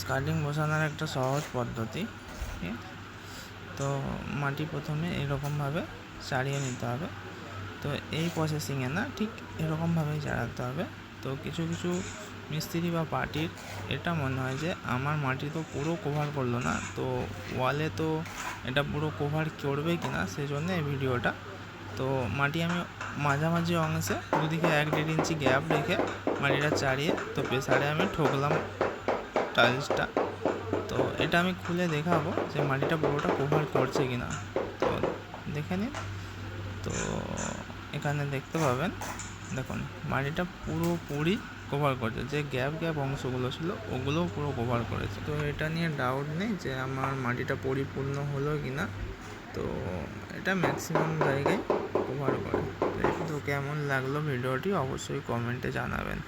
স্কার্টিং বসানোর একটা সহজ পদ্ধতি। তো মাটি প্রথমে এরকমভাবে চাড়িয়ে নিতে হবে। তো এই প্রসেসিংয়ে না ঠিক এরকমভাবেই চাড়াতে হবে। তো কিছু কিছু মিস্ত্রি বা পার্টির এটা মনে হয় যে আমার মাটি তো পুরো কভার করলো না, তো ওয়ালে তো এটা পুরো কভার করবে কি না, সেই জন্য এই ভিডিওটা। তো মাটি আমি মাঝামাঝি অংশে দুদিকে 1-1.5 ইঞ্চি গ্যাপ রেখে মাটিটা চাড়িয়ে তো প্রেসারে আমি ঠকলাম টাইলসটা। তো এটা আমি খুলে দেখাবো যে মাটিটা পুরোটা কভার করছে কি না। তো দেখে নিন। তো এখানে দেখতে পাবেন, দেখুন মাটিটা পুরোপুরি কভার করছে, যে গ্যাপ অংশগুলো ছিল ওগুলোও পুরো কভার করেছে। তো এটা নিয়ে ডাউট নেই যে আমার মাটিটা পরিপূর্ণ হলো কি না। তো এটা ম্যাক্সিমাম জায়গায় কভার করে। তো কেমন লাগলো ভিডিওটি অবশ্যই কমেন্টে জানাবেন।